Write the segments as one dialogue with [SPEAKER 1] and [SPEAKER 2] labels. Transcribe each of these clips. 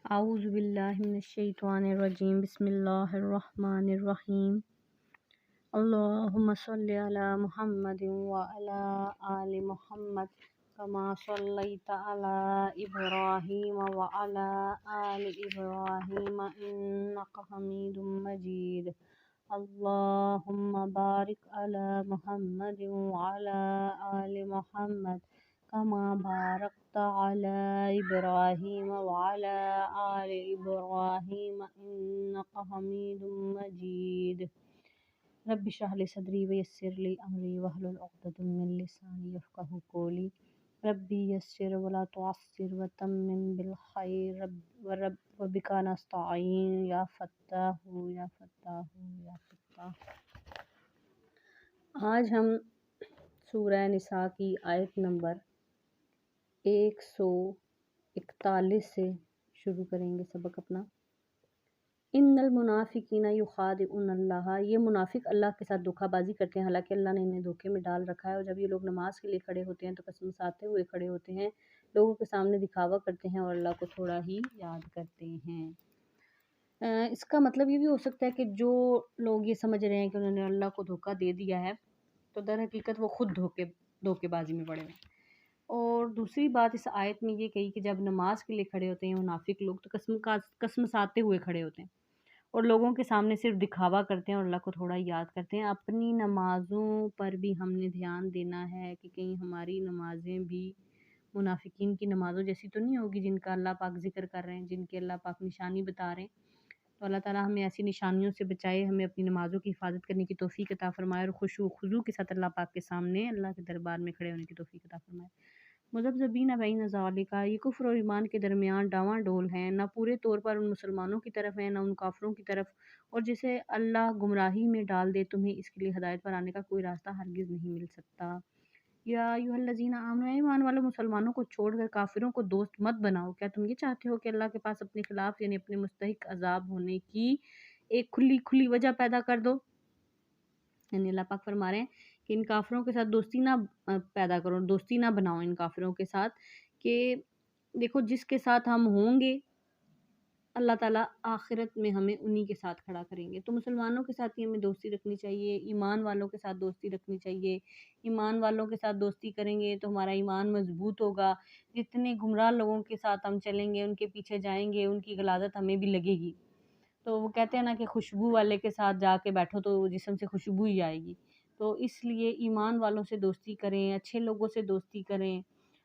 [SPEAKER 1] اعوذ باللہ من الشیطان الرجیم بسم اللہ الرحمن الرحیم اللہم صلی علی محمد وعلی آل محمد کما صلیت علی ابراہیم وعلی آل ابراہیم انک حمید مجید اللہم بارک علی محمد وعلی آل محمد کما بارکت علی ابراہیم وعلی آل ابراہیم انک حمید مجید رب اشرح لی صدری ویسر لی امری واحلل عقدۃ من لسانی یفقہوا قولی ربی یسر ولا تعسر وتمم بالخیر وبک نستعین یا فتاح یا فتاح یا فتاح۔ آج ہم سورہ نساء کی آیت نمبر 141 سے شروع کریں گے سبق اپنا۔ ان المنافقین یخادعون اللہ، یہ منافق اللہ کے ساتھ دھوکہ بازی کرتے ہیں، حالانکہ اللہ نے انہیں دھوکے میں ڈال رکھا ہے، اور جب یہ لوگ نماز کے لیے کھڑے ہوتے ہیں تو قسم کھاتے ہوئے کھڑے ہوتے ہیں، لوگوں کے سامنے دکھاوا کرتے ہیں اور اللہ کو تھوڑا ہی یاد کرتے ہیں۔ اس کا مطلب یہ بھی ہو سکتا ہے کہ جو لوگ یہ سمجھ رہے ہیں کہ انہوں نے اللہ کو دھوکہ دے دیا ہے تو در حقیقت وہ خود دھوکے بازی میں پڑے ہیں۔ اور دوسری بات اس آیت میں یہ کہی کہ جب نماز کے لیے کھڑے ہوتے ہیں منافق لوگ تو قسمساتے ہوئے کھڑے ہوتے ہیں اور لوگوں کے سامنے صرف دکھاوا کرتے ہیں اور اللہ کو تھوڑا یاد کرتے ہیں۔ اپنی نمازوں پر بھی ہم نے دھیان دینا ہے کہ کہیں ہماری نمازیں بھی منافقین کی نمازوں جیسی تو نہیں ہوگی جن کا اللہ پاک ذکر کر رہے ہیں، جن کے اللہ پاک نشانی بتا رہے ہیں۔ تو اللہ تعالیٰ ہمیں ایسی نشانیوں سے بچائے، ہمیں اپنی نمازوں کی حفاظت کرنے کی توفیق عطا فرمائے اور خشوع و خضوع کے ساتھ اللہ پاک کے سامنے اللہ کے دربار میں کھڑے ہونے کی توفیق عطا فرمائے۔ مذبذبین بین ذالک، یہ کفر اور ایمان کے درمیان ڈاواں ڈول ہیں، نہ پورے طور پر ان مسلمانوں کی طرف ہیں نہ ان کافروں کی طرف، اور جسے اللہ گمراہی میں ڈال دے تمہیں اس کے لیے ہدایت پر آنے کا کوئی راستہ ہرگز نہیں مل سکتا۔ یا ایھا الذین آمنوا، ایمان والو مسلمانوں کو چھوڑ کر کافروں کو دوست مت بناؤ۔ کیا تم یہ چاہتے ہو کہ اللہ کے پاس اپنے خلاف یعنی اپنے مستحق عذاب ہونے کی ایک کھلی وجہ پیدا کر دو؟ یعنی اللہ پاک فرما رہے ہیں کہ ان کافروں کے ساتھ دوستی نہ پیدا کرو، دوستی نہ بناؤ ان کافروں کے ساتھ، کہ دیکھو جس کے ساتھ ہم ہوں گے اللہ تعالیٰ آخرت میں ہمیں انہی کے ساتھ کھڑا کریں گے۔ تو مسلمانوں کے ساتھ ہی ہمیں دوستی رکھنی چاہیے، ایمان والوں کے ساتھ دوستی رکھنی چاہیے۔ ایمان والوں کے ساتھ دوستی کریں گے تو ہمارا ایمان مضبوط ہوگا۔ جتنے گمراہ لوگوں کے ساتھ ہم چلیں گے، ان کے پیچھے جائیں گے، ان کی غلاظت ہمیں بھی لگے گی۔ تو وہ کہتے ہیں نا کہ خوشبو والے کے ساتھ جا کے بیٹھو تو جسم سے خوشبو ہی آئے گی۔ تو اس لیے ایمان والوں سے دوستی کریں، اچھے لوگوں سے دوستی کریں،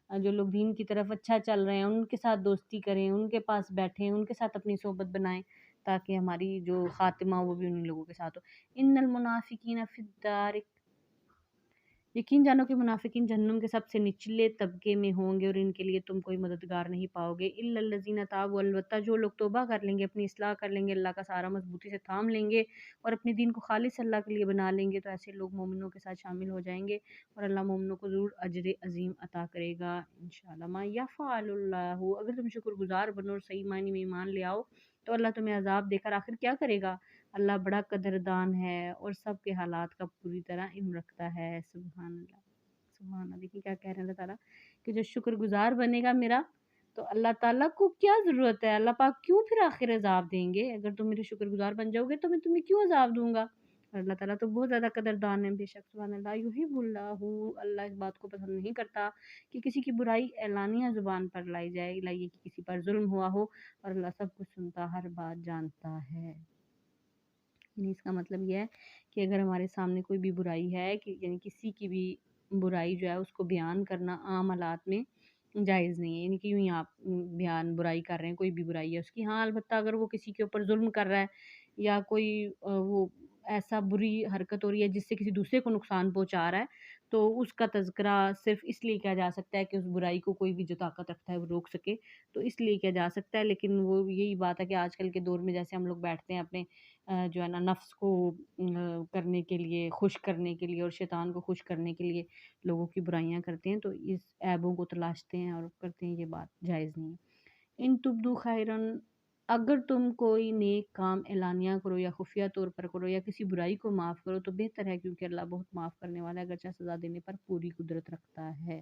[SPEAKER 1] جو لوگ دین کی طرف اچھا چل رہے ہیں ان کے ساتھ دوستی کریں، ان کے پاس بیٹھیں، ان کے ساتھ اپنی صحبت بنائیں تاکہ ہماری جو خاتمہ وہ بھی ان لوگوں کے ساتھ ہو۔ ان المنافقین فی الدار، یقین جانو کہ منافقین جہنم کے سب سے نچلے طبقے میں ہوں گے اور ان کے لیے تم کوئی مددگار نہیں پاؤ گے۔ الا الذین تابوا، البتہ جو لوگ توبہ کر لیں گے، اپنی اصلاح کر لیں گے، اللہ کا سہارا مضبوطی سے تھام لیں گے اور اپنے دین کو خالص اللہ کے لیے بنا لیں گے، تو ایسے لوگ مومنوں کے ساتھ شامل ہو جائیں گے اور اللہ مومنوں کو ضرور اجر عظیم عطا کرے گا انشاءاللہ۔ ما یفعل اللہ، اگر تم شکر گزار بنو اور صحیح معنی میں ایمان لے آؤ تو اللہ تمہیں عذاب دے کر آخر کیا کرے گا؟ اللہ بڑا قدردان ہے اور سب کے حالات کا پوری طرح علم رکھتا ہے۔ سبحان اللہ، سبحان اللہ۔ دیکھیں کیا کہہ رہے ہیں اللہ تعالیٰ کہ جو شکر گزار بنے گا میرا تو اللہ تعالیٰ کو کیا ضرورت ہے، اللہ پاک کیوں پھر آخر عذاب دیں گے؟ اگر تم میرے شکر گزار بن جاؤ گے تو میں تمہیں کیوں عذاب دوں گا؟ اور اللہ تعالیٰ تو بہت زیادہ قدردان ہے بے شک۔ سبحان اللہ۔ یحب اللہ، اللہ اس بات کو پسند نہیں کرتا کہ کسی کی برائی اعلانیہ زبان پر لائی جائے، لائیے کہ کسی پر ظلم ہوا ہو، اور اللہ سب کچھ سنتا، ہر بات جانتا ہے۔ یعنی اس کا مطلب یہ ہے کہ اگر ہمارے سامنے کوئی بھی برائی ہے کہ یعنی کسی کی بھی برائی جو ہے اس کو بیان کرنا عام حالات میں جائز نہیں ہے، یعنی کہ یوں ہی آپ بیان برائی کر رہے ہیں، کوئی بھی برائی ہے اس کی، ہاں البتہ اگر وہ کسی کے اوپر ظلم کر رہا ہے یا کوئی وہ ایسا بری حرکت ہو رہی ہے جس سے کسی دوسرے کو نقصان پہنچا رہا ہے تو اس کا تذکرہ صرف اس لیے کیا جا سکتا ہے کہ اس برائی کو کوئی بھی جو طاقت رکھتا ہے وہ روک سکے، تو اس لیے کیا جا سکتا ہے۔ لیکن وہ یہی بات ہے کہ آج کل کے دور میں جیسے ہم لوگ بیٹھتے ہیں اپنے جو ہے نا نفس کو کرنے کے لیے، خوش کرنے کے لیے اور شیطان کو خوش کرنے کے لیے لوگوں کی برائیاں کرتے ہیں، تو اس عیبوں کو تلاشتے ہیں اور کرتے ہیں، یہ بات جائز نہیں ہے۔ ان تبدو خیرن، اگر تم کوئی نیک کام اعلانیہ کرو یا خفیہ طور پر کرو یا کسی برائی کو معاف کرو تو بہتر ہے، کیونکہ اللہ بہت معاف کرنے والا ہے، اگرچہ سزا دینے پر پوری قدرت رکھتا ہے۔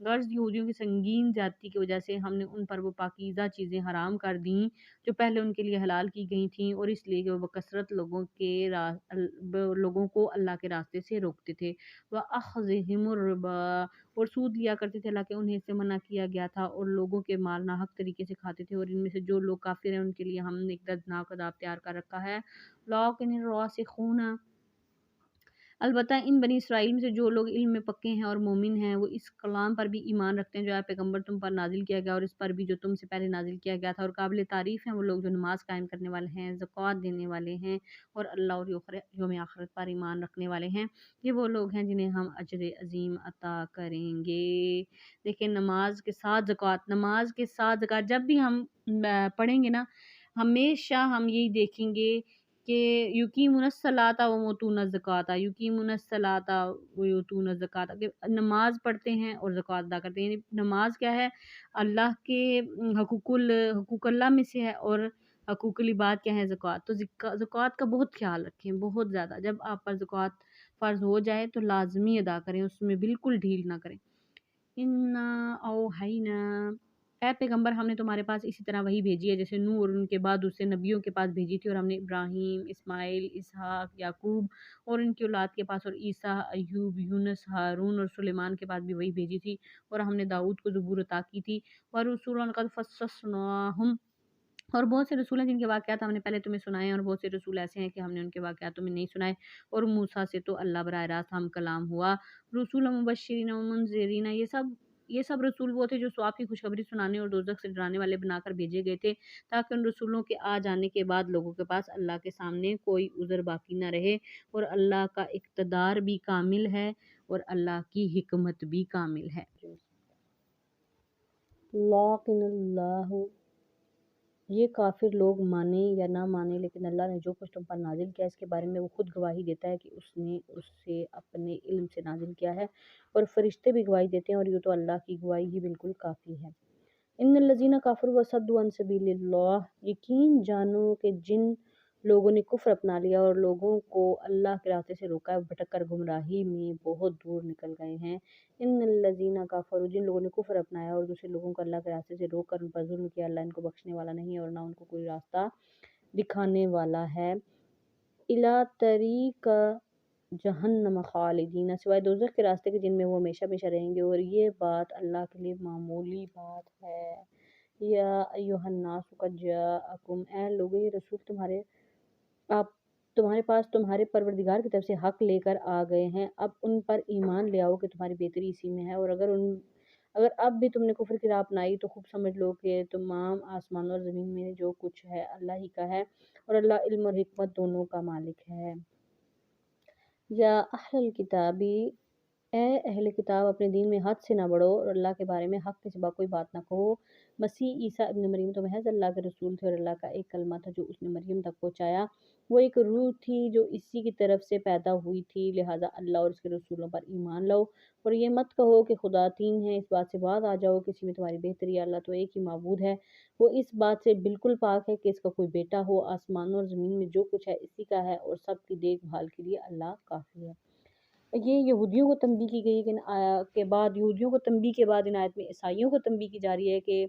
[SPEAKER 1] غرض یہودیوں کی سنگین زیادتی کی وجہ سے ہم نے ان پر وہ پاکیزہ چیزیں حرام کر دیں جو پہلے ان کے لیے حلال کی گئی تھیں، اور اس لیے کہ وہ بکثرت لوگوں کو اللہ کے راستے سے روکتے تھے، وَأَخْذِهِمُ الرِّبَا، اور سود لیا کرتے تھے، حالانکہ انہیں اس سے منع کیا گیا تھا، اور لوگوں کے مال ناحق طریقے سے کھاتے تھے، اور ان میں سے جو لوگ کافر ہیں ان کے لیے ہم نے ایک دردناک عذاب تیار کر رکھا ہے۔ لَٰكِنِ الرَّاسِخُونَ، البتہ ان بنی اسرائیل میں سے جو لوگ علم میں پکے ہیں اور مومن ہیں، وہ اس کلام پر بھی ایمان رکھتے ہیں جو پیغمبر تم پر نازل کیا گیا، اور اس پر بھی جو تم سے پہلے نازل کیا گیا تھا، اور قابل تعریف ہیں وہ لوگ جو نماز قائم کرنے والے ہیں، زکوٰۃ دینے والے ہیں، اور اللہ اور یوم آخرت پر ایمان رکھنے والے ہیں۔ یہ وہ لوگ ہیں جنہیں ہم اجر عظیم عطا کریں گے۔ دیکھیں، نماز کے ساتھ زکوٰۃ جب بھی ہم پڑھیں گے نا، ہمیشہ ہم یہی دیکھیں گے کہ یقیمون الصلاۃ و یؤتون الزکوٰۃ، یقیمون الصلاۃ و یؤتون الزکوٰۃ، کہ نماز پڑھتے ہیں اور زکوٰۃ ادا کرتے ہیں۔ یعنی نماز کیا ہے؟ اللہ کے حقوق اللہ میں سے ہے، اور حقوق العباد کیا ہے؟ زکوٰۃ۔ تو زکوٰۃ کا بہت خیال رکھیں، بہت زیادہ۔ جب آپ پر زکوٰۃ فرض ہو جائے تو لازمی ادا کریں، اس میں بالکل ڈھیل نہ کریں۔ اِنَّا أَوْحَيْنَا، اے پیغمبر ہم نے تمہارے پاس اسی طرح وہی بھیجی ہے جیسے نوح اور ان کے بعد دوسرے نبیوں کے پاس بھیجی تھی، اور ہم نے ابراہیم، اسماعیل، اسحاق، یعقوب اور ان کی اولاد کے پاس، اور عیسیٰ، ایوب، یونس، ہارون اور سلیمان کے پاس بھی وہی بھیجی تھی، اور ہم نے داؤد کو زبور عطا کی تھی، وَرُسُلًا قَدْ قَصَّصْنَاهُمْ، اور بہت سے رسول ہیں جن کے واقعات ہم نے پہلے تمہیں سنائے ہیں، اور بہت سے رسول ایسے ہیں کہ ہم نے ان کے واقعات تمہیں نہیں سنائے، اور موسیٰ سے تو اللہ براہ راست ہم کلام ہوا۔ رسول مبشرین و منذرین، یہ سب رسول وہ تھے جو ثواب کی خوشخبری سنانے اور دوزخ سے ڈرانے والے بنا کر بھیجے گئے تھے، تاکہ ان رسولوں کے آ جانے کے بعد لوگوں کے پاس اللہ کے سامنے کوئی عذر باقی نہ رہے، اور اللہ کا اقتدار بھی کامل ہے اور اللہ کی حکمت بھی کامل ہے۔ لیکن اللہ، یہ کافر لوگ مانیں یا نہ مانیں، لیکن اللہ نے جو کچھ تم پر نازل کیا اس کے بارے میں وہ خود گواہی دیتا ہے کہ اس نے اسے اپنے علم سے نازل کیا ہے، اور فرشتے بھی گواہی دیتے ہیں، اور یہ تو اللہ کی گواہی ہی بالکل کافی ہے۔ ان الذین کفروا وصدوا عن سبیل اللہ، یقین جانو کہ جن لوگوں نے کفر اپنا لیا اور لوگوں کو اللہ کے راستے سے روکا ہے، بھٹک کر گمراہی میں بہت دور نکل گئے ہیں۔ ان الذین کفروا، جن لوگوں نے کفر اپنایا اور دوسرے لوگوں کو اللہ کے راستے سے روک کر ان پر ظلم کیا، اللہ ان کو بخشنے والا نہیں ہے اور نہ ان کو کوئی راستہ دکھانے والا ہے۔ الی طریق جہنم خالدین، سوائے دوزخ کے راستے کے جن میں وہ ہمیشہ ہمیشہ رہیں گے، اور یہ بات اللہ کے لیے معمولی بات ہے۔ یا ایھا الناس قد جاءکم، اے لوگو یہ رسول تمہارے پاس تمہارے پروردگار کی طرف سے حق لے کر آ گئے ہیں، اب ان پر ایمان لے آؤ کہ تمہاری بہتری اسی میں ہے، اور اگر اب بھی تم نے کفر کی راہ اپنائی تو خوب سمجھ لو کہ تمام آسمانوں اور زمین میں جو کچھ ہے اللہ ہی کا ہے، اور اللہ علم اور حکمت دونوں کا مالک ہے۔ یا اہل الکتاب، اے اہل کتاب اپنے دین میں حد سے نہ بڑھو اور اللہ کے بارے میں حق کے سوا کوئی بات نہ کہو۔ مسیح عیسیٰ ابن مریم تو محض اللہ کے رسول تھے اور اللہ کا ایک کلمہ تھا جو اس نے مریم تک پہنچایا، وہ ایک روح تھی جو اسی کی طرف سے پیدا ہوئی تھی، لہٰذا اللہ اور اس کے رسولوں پر ایمان لاؤ، اور یہ مت کہو کہ خدا تین ہیں، اس بات سے باز آ جاؤ کہ اسی میں تمہاری بہتری ہے، اللہ تو ایک ہی معبود ہے، وہ اس بات سے بالکل پاک ہے کہ اس کا کوئی بیٹا ہو، آسمانوں اور زمین میں جو کچھ ہے اسی کا ہے، اور سب کی دیکھ بھال کے لیے اللہ کافی ہے۔ یہ یہودیوں کو تنبیہ کی گئی یہودیوں کو تنبیہ کے بعد ان آیت میں عیسائیوں کو تنبیہ کی جا رہی ہے کہ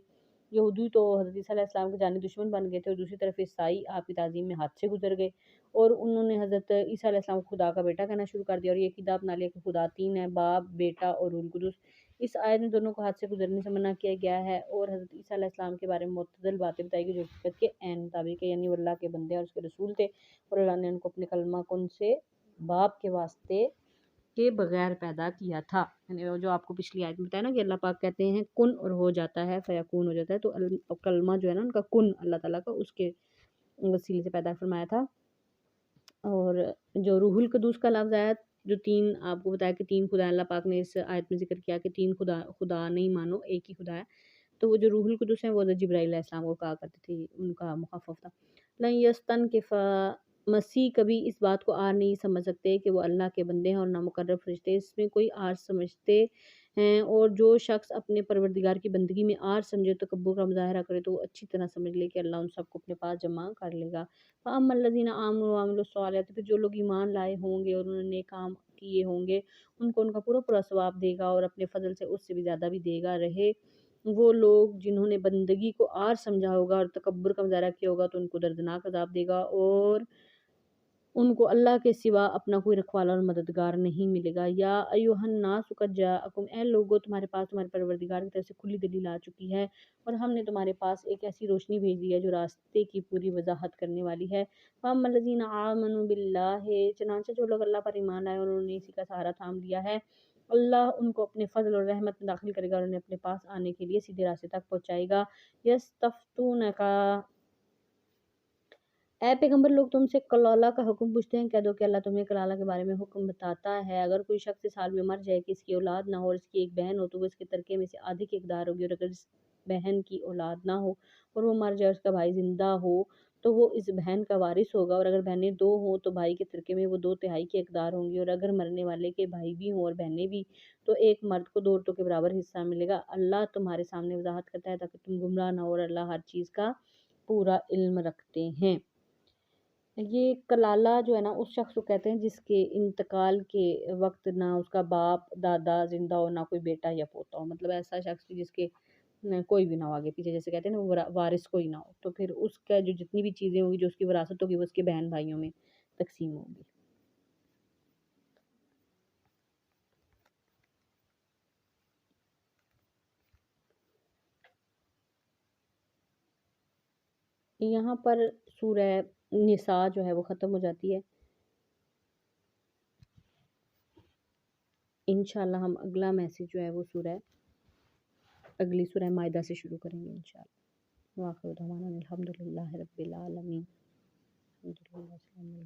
[SPEAKER 1] یہودی تو حضرت عیسیٰ علیہ السلام کے جانی دشمن بن گئے تھے، اور دوسری طرف عیسائی آپ کی تعظیم میں حد سے گزر گئے، اور انہوں نے حضرت عیسیٰ علیہ السلام کو خدا کا بیٹا کہنا شروع کر دیا، اور یہ عقیدہ اپنا لیا کہ خدا تین ہے، باپ، بیٹا اور روح القدس۔ اس آیت میں دونوں کو حد سے گزرنے سے منع کیا گیا ہے، اور حضرت عیسیٰ علیہ السلام کے بارے میں معتدل باتیں بتائی گئی جو حقیقت کے عین مطابق ہے، یعنی وہ اللہ کے بندے اور اس کے رسول تھے، اور اللہ نے ان کو اپنے کلمہ کن سے باپ کے واسطے کے بغیر پیدا کیا تھا۔ یعنی جو آپ کو پچھلی آیت میں بتایا نا کہ اللہ پاک کہتے ہیں کن اور ہو جاتا ہے، فیکون ہو جاتا ہے، تو کلمہ جو ہے نا ان کا کن اللہ تعالیٰ کا اس کے وسیلے سے پیدا فرمایا تھا۔ اور جو روح القدس کا لفظ آیا، جو تین آپ کو بتایا کہ تین خدا اللہ پاک نے اس آیت میں ذکر کیا کہ تین خدا نہیں مانو، ایک ہی خدا ہے، تو وہ جو روح القدس ہیں وہ جبرائیل علیہ السلام کو کہا کرتے تھے، ان کا مخفف تھا۔ لن یستنکف، مسیح کبھی اس بات کو آر نہیں سمجھ سکتے کہ وہ اللہ کے بندے ہیں اور نہ مقرب فرشتے، اس میں کوئی آر سمجھتے ہیں، اور جو شخص اپنے پروردگار کی بندگی میں آر سمجھے تکبر کا مظاہرہ کرے تو وہ اچھی طرح سمجھ لے کہ اللہ ان سب کو اپنے پاس جمع کر لے گا۔ فَأَمَّا الَّذِينَ آمَنُوا وَعَمِلُوا الصَّالِحَاتِ، پھر جو لوگ ایمان لائے ہوں گے اور انہوں نے کام کیے ہوں گے ان کو ان کا پورا پورا ثواب دے گا اور اپنے فضل سے اس سے بھی زیادہ بھی دے گا۔ رہے وہ لوگ جنہوں نے بندگی کو آر سمجھا ہوگا اور تکبر کا مظاہرہ کیا ہوگا تو ان کو دردناک عذاب دے گا اور ان کو اللہ کے سوا اپنا کوئی رکھوالا اور مددگار نہیں ملے گا۔ یا ایھا الناس قد جاءکم، اے لوگو تمہارے پاس تمہارے پروردگار کی طرف سے کھلی دلیل آ چکی ہے اور ہم نے تمہارے پاس ایک ایسی روشنی بھیج دی ہے جو راستے کی پوری وضاحت کرنے والی ہے۔ فَأَمَّا الَّذِينَ آمَنُوا بِاللَّهِ، چنانچہ جو لوگ اللہ پر ایمان لائے اور انہوں نے اسی کا سہارا تھام لیا ہے، اللہ ان کو اپنے فضل اور رحمت میں داخل کرے گا اور انہیں اپنے پاس آنے کے لیے سیدھے راستے تک پہنچائے گا۔ یستفتونک، اے پیغمبر لوگ تم سے کلالہ کا حکم پوچھتے ہیں، کہہ دو کہ اللہ تمہیں کلالہ کے بارے میں حکم بتاتا ہے۔ اگر کوئی شخص اس حال میں مر جائے کہ اس کی اولاد نہ ہو اور اس کی ایک بہن ہو تو وہ اس کے ترکے میں سے آدھے کی حقدار ہوگی، اور اگر اس بہن کی اولاد نہ ہو اور وہ مر جائے اور اس کا بھائی زندہ ہو تو وہ اس بہن کا وارث ہوگا، اور اگر بہنیں دو ہوں تو بھائی کے ترکے میں وہ 2/3 کی حقدار ہوں گی، اور اگر مرنے والے کے بھائی بھی ہوں اور بہنیں بھی تو ایک مرد کو 2 عورتوں کے برابر حصہ ملے گا۔ اللہ تمہارے سامنے وضاحت کرتا ہے تاکہ تم گمراہ نہ ہو، اور اللہ ہر چیز کا پورا علم رکھتے ہیں۔ یہ کلالہ جو ہے نا اس شخص کو کہتے ہیں جس کے انتقال کے وقت نہ اس کا باپ دادا زندہ ہو، نہ کوئی بیٹا یا پوتا ہو، مطلب ایسا شخص جس کے کوئی بھی نہ ہو آگے پیچھے، جیسے کہتے ہیں نا وارث کوئی نہ ہو، تو پھر اس کا جو جتنی بھی چیزیں ہوں گی جو اس کی وراثت ہوگی وہ اس کے بہن بھائیوں میں تقسیم ہوگی۔ یہاں پر سورہ نساء جو ہے وہ ختم ہو جاتی ہے۔ انشاءاللہ ہم اگلا میسج جو ہے وہ اگلی سورہ مائدہ سے شروع کریں گے انشاءاللہ۔ وآخر دعوانا الحمدللہ رب العالمین۔ الحمدللہ۔